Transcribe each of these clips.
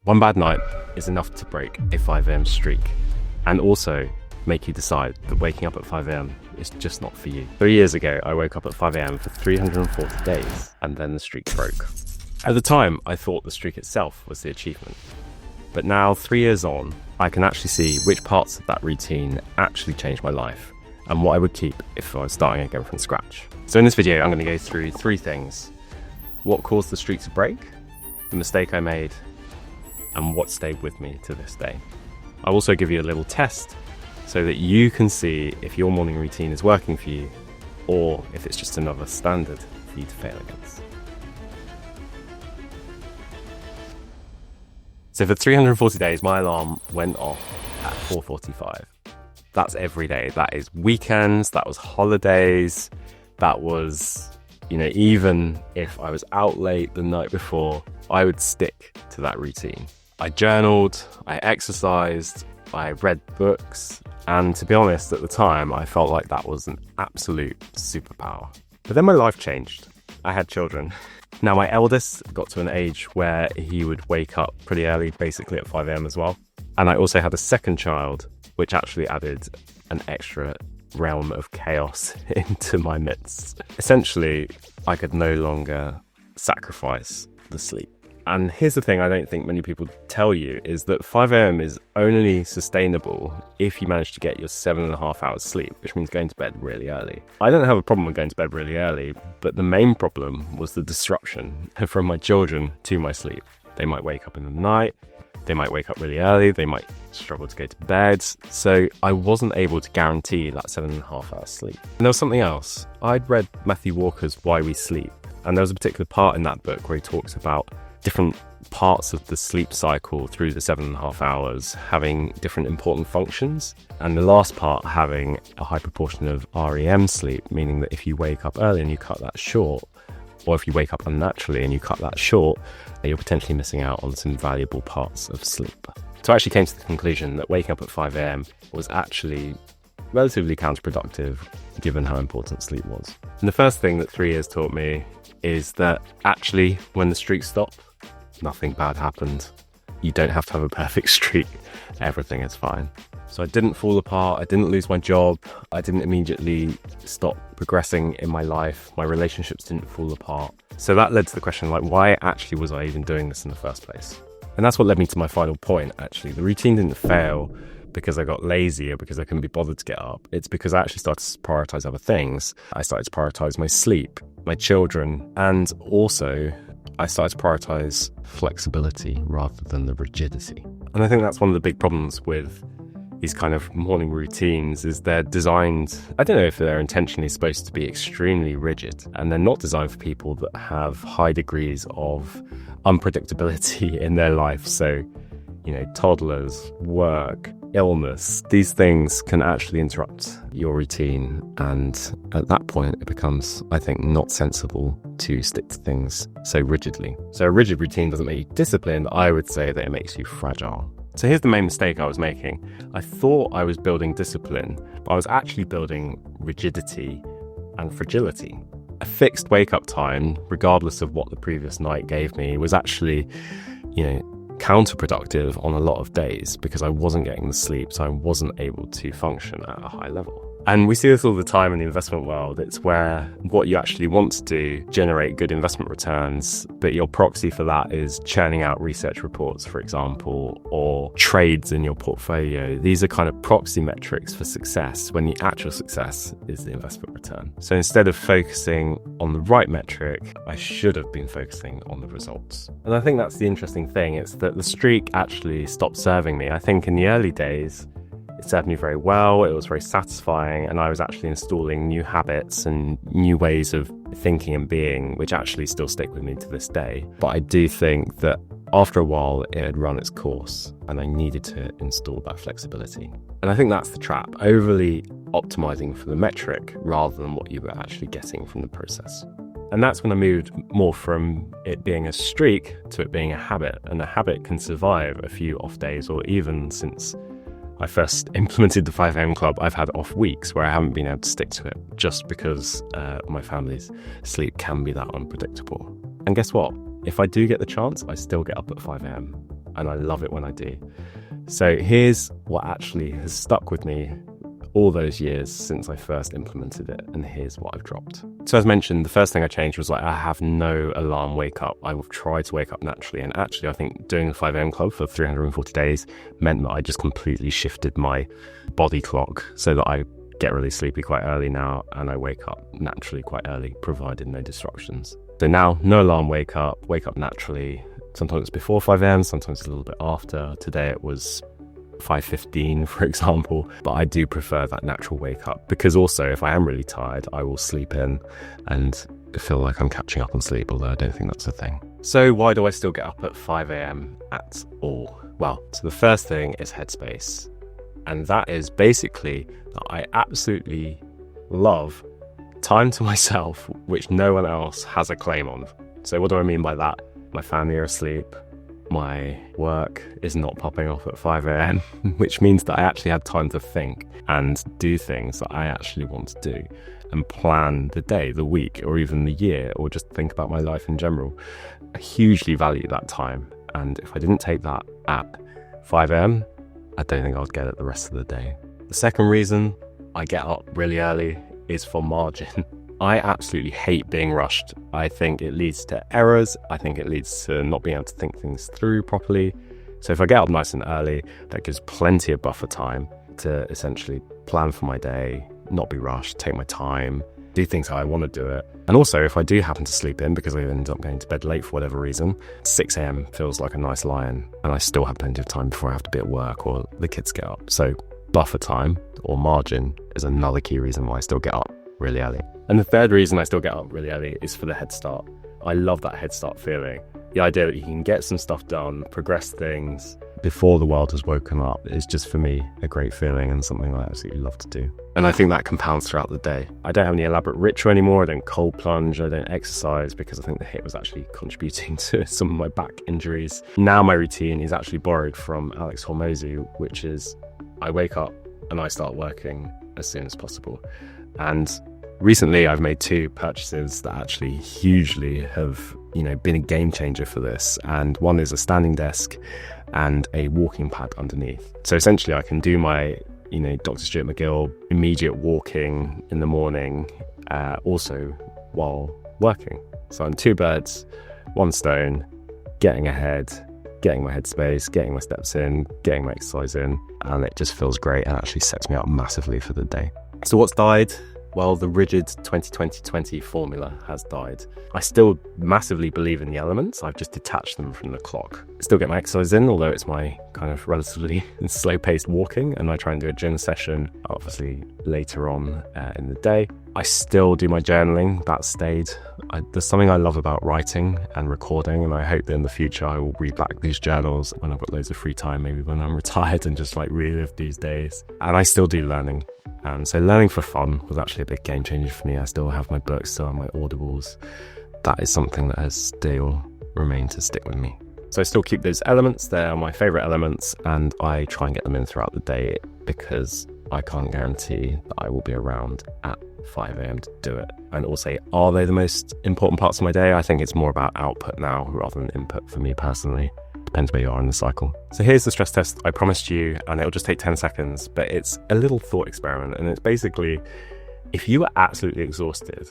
One bad night is enough to break a 5 a.m. streak and also make you decide that waking up at 5 a.m. is just not for you. 3 years ago, I woke up at 5 a.m. for 340 days and then the streak broke. At the time, I thought the streak itself was the achievement. But now, 3 years on, I can actually see which parts of that routine actually changed my life and what I would keep if I was starting again from scratch. So in this video, I'm going to go through 3 things: what caused the streak to break, the mistake I made, and what stayed with me to this day. I'll also give you a little test so that you can see if your morning routine is working for you or if it's just another standard for you to fail against. So for 340 days, my alarm went off at 4:45. That's every day. That is weekends, that was holidays, that was, even if I was out late the night before, I would stick to that routine. I journaled, I exercised, I read books, and to be honest, at the time, I felt like that was an absolute superpower. But then my life changed. I had children. Now, my eldest got to an age where he would wake up pretty early, basically at 5 a.m. as well. And I also had a second child, which actually added an extra realm of chaos into my midst. Essentially, I could no longer sacrifice the sleep. And here's the thing I don't think many people tell you is that 5 a.m. is only sustainable if you manage to get your 7.5 hours sleep, which means going to bed really early. I don't have a problem with going to bed really early, but the main problem was the disruption from my children to my sleep. They might wake up in the night, they might wake up really early, they might struggle to go to bed, so I wasn't able to guarantee that 7.5 hours sleep. And there was something else. I'd read Matthew Walker's Why We Sleep, and there was a particular part in that book where he talks about different parts of the sleep cycle through the 7.5 hours having different important functions, and the last part having a high proportion of REM sleep, meaning that if you wake up early and you cut that short, or if you wake up unnaturally and you cut that short, you're potentially missing out on some valuable parts of sleep. So I actually came to the conclusion that waking up at 5 a.m. was actually relatively counterproductive given how important sleep was. And the first thing that 3 years taught me is that actually when the streaks stop, nothing bad happened. You don't have to have a perfect streak. Everything is fine. So I didn't fall apart. I didn't lose my job. I didn't immediately stop progressing in my life. My relationships didn't fall apart. So that led to the question, why actually was I even doing this in the first place? And that's what led me to my final point, actually. The routine didn't fail because I got lazy or because I couldn't be bothered to get up. It's because I actually started to prioritize other things. I started to prioritize my sleep, my children, and also I started to prioritize flexibility rather than the rigidity. And I think that's one of the big problems with these kind of morning routines is they're designed, I don't know if they're intentionally supposed to be extremely rigid, and they're not designed for people that have high degrees of unpredictability in their life. So, toddlers, work, illness, these things can actually interrupt your routine. And at that point, it becomes, I think, not sensible to stick to things so rigidly. So a rigid routine doesn't make you disciplined. I would say that it makes you fragile. So here's the main mistake I was making. I thought I was building discipline, but I was actually building rigidity and fragility. A fixed wake-up time, regardless of what the previous night gave me, was actually, counterproductive on a lot of days because I wasn't getting the sleep, so I wasn't able to function at a high level. And we see this all the time in the investment world. It's where what you actually want to do, generate good investment returns, but your proxy for that is churning out research reports, for example, or trades in your portfolio. These are kind of proxy metrics for success when the actual success is the investment return. So instead of focusing on the right metric, I should have been focusing on the results. And I think that's the interesting thing. It's that the streak actually stopped serving me. I think in the early days, it served me very well, it was very satisfying, and I was actually installing new habits and new ways of thinking and being, which actually still stick with me to this day. But I do think that after a while, it had run its course, and I needed to install that flexibility. And I think that's the trap, overly optimizing for the metric rather than what you were actually getting from the process. And that's when I moved more from it being a streak to it being a habit. And a habit can survive a few off days, or even since I first implemented the 5 a.m. club, I've had off weeks where I haven't been able to stick to it just because my family's sleep can be that unpredictable. And guess what? If I do get the chance, I still get up at 5 a.m. and I love it when I do. So here's what actually has stuck with me all those years since I first implemented it, and here's what I've dropped. So as mentioned, the first thing I changed was I have no alarm wake up. I will try to wake up naturally, and actually I think doing the 5 a.m. club for 340 days meant that I just completely shifted my body clock so that I get really sleepy quite early now, and I wake up naturally quite early, provided no disruptions. So now, no alarm wake up naturally. Sometimes it's before 5 a.m, sometimes a little bit after. Today it was 5:15, for example, but I do prefer that natural wake up, because also if I am really tired, I will sleep in and feel like I'm catching up on sleep, although I don't think that's a thing. So why do I still get up at 5 a.m. at all? Well, so the first thing is headspace, and that is basically that I absolutely love time to myself, which no one else has a claim on. So what do I mean by that? My family are asleep, my work is not popping off at 5 a.m, which means that I actually had time to think and do things that I actually want to do and plan the day, the week, or even the year, or just think about my life in general. I hugely value that time, and if I didn't take that at 5 a.m, I don't think I would get it the rest of the day. The second reason I get up really early is for margin. I absolutely hate being rushed. I think it leads to errors. I think it leads to not being able to think things through properly. So if I get up nice and early, that gives plenty of buffer time to essentially plan for my day, not be rushed, take my time, do things how I want to do it. And also, if I do happen to sleep in because I end up going to bed late for whatever reason, 6 a.m. feels like a nice lie-in, and I still have plenty of time before I have to be at work or the kids get up. So buffer time or margin is another key reason why I still get up really early. And the third reason I still get up really early is for the head start. I love that head start feeling. The idea that you can get some stuff done, progress things before the world has woken up is just, for me, a great feeling and something I absolutely love to do. And I think that compounds throughout the day. I don't have any elaborate ritual anymore. I don't cold plunge. I don't exercise, because I think the HIIT was actually contributing to some of my back injuries. Now my routine is actually borrowed from Alex Hormozy, which is I wake up and I start working as soon as possible. And recently I've made 2 purchases that actually hugely have, been a game changer for this. And one is a standing desk and a walking pad underneath. So essentially I can do my, Dr. Stuart McGill immediate walking in the morning, also while working. So I'm 2 birds, 1 stone, getting ahead, getting my headspace, getting my steps in, getting my exercise in, and it just feels great and actually sets me up massively for the day. So what's died? Well, the rigid 20-20-20 formula has died. I still massively believe in the elements. I've just detached them from the clock. I still get my exercise in, although it's my kind of relatively slow-paced walking, and I try and do a gym session, obviously, later on in the day. I still do my journaling. That stayed. There's something I love about writing and recording, and I hope that in the future I will read back these journals when I've got loads of free time, maybe when I'm retired, and just relive these days. And I still do learning. And so learning for fun was actually a big game changer for me. I still have my books, still have my audibles. That is something that has still remained to stick with me. So I still keep those elements. They're my favourite elements, and I try and get them in throughout the day, because I can't guarantee that I will be around at 5 a.m. to do it. And also, are they the most important parts of my day? I think it's more about output now rather than input for me personally. Depends where you are in the cycle. So here's the stress test I promised you, and it'll just take 10 seconds, but it's a little thought experiment. And it's basically, if you were absolutely exhausted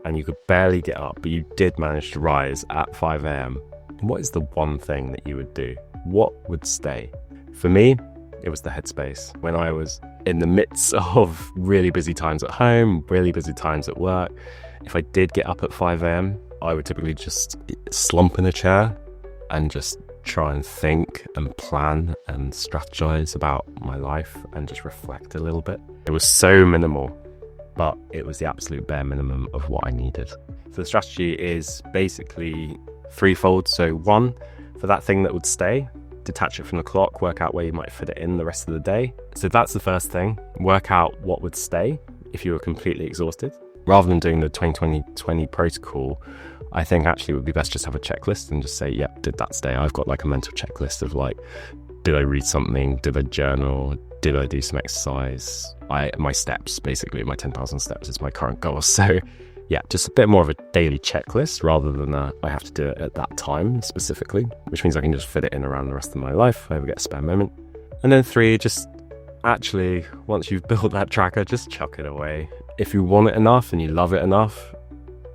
and you could barely get up, but you did manage to rise at 5 a.m, what is the one thing that you would do? What would stay? For me, it was the headspace. When I was in the midst of really busy times at home, really busy times at work, if I did get up at 5 a.m, I would typically just slump in a chair and just try and think and plan and strategize about my life and just reflect a little bit. It was so minimal, but it was the absolute bare minimum of what I needed. So the strategy is basically threefold. So 1, for that thing that would stay, detach it from the clock, work out where you might fit it in the rest of the day. So that's the first thing. Work out what would stay if you were completely exhausted. Rather than doing the 20-20-20 protocol, I think actually it would be best just have a checklist and just say, yep, did that stay? I've got a mental checklist of did I read something? Did I journal? Did I do some exercise? My steps, basically, my 10,000 steps is my current goal. So Yeah, just a bit more of a daily checklist rather than I have to do it at that time specifically, which means I can just fit it in around the rest of my life if I ever get a spare moment. And then 3, just actually, once you've built that tracker, just chuck it away. If you want it enough and you love it enough,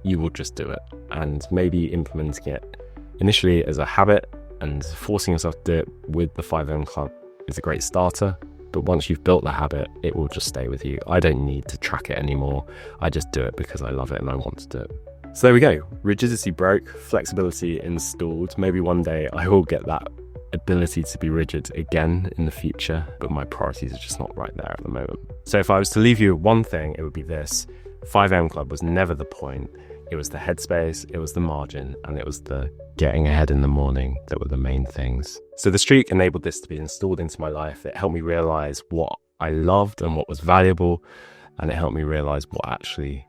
you will just do it. And maybe implementing it initially as a habit and forcing yourself to do it with the 5am Club is a great starter. But once you've built the habit, it will just stay with you. I don't need to track it anymore. I just do it because I love it and I want to do it. So there we go. Rigidity broke, flexibility installed. Maybe one day I will get that ability to be rigid again in the future, but my priorities are just not right there at the moment. So if I was to leave you with one thing, it would be this. 5am Club was never the point. It was the headspace, it was the margin, and it was the getting ahead in the morning that were the main things. So the streak enabled this to be installed into my life. It helped me realize what I loved and what was valuable, and it helped me realize what actually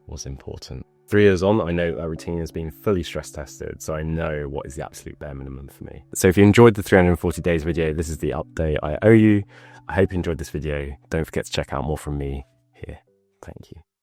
was important. 3 years on, I know that routine has been fully stress tested, so I know what is the absolute bare minimum for me. So if you enjoyed the 340 days video, this is the update I owe you. I hope you enjoyed this video. Don't forget to check out more from me here. Thank you.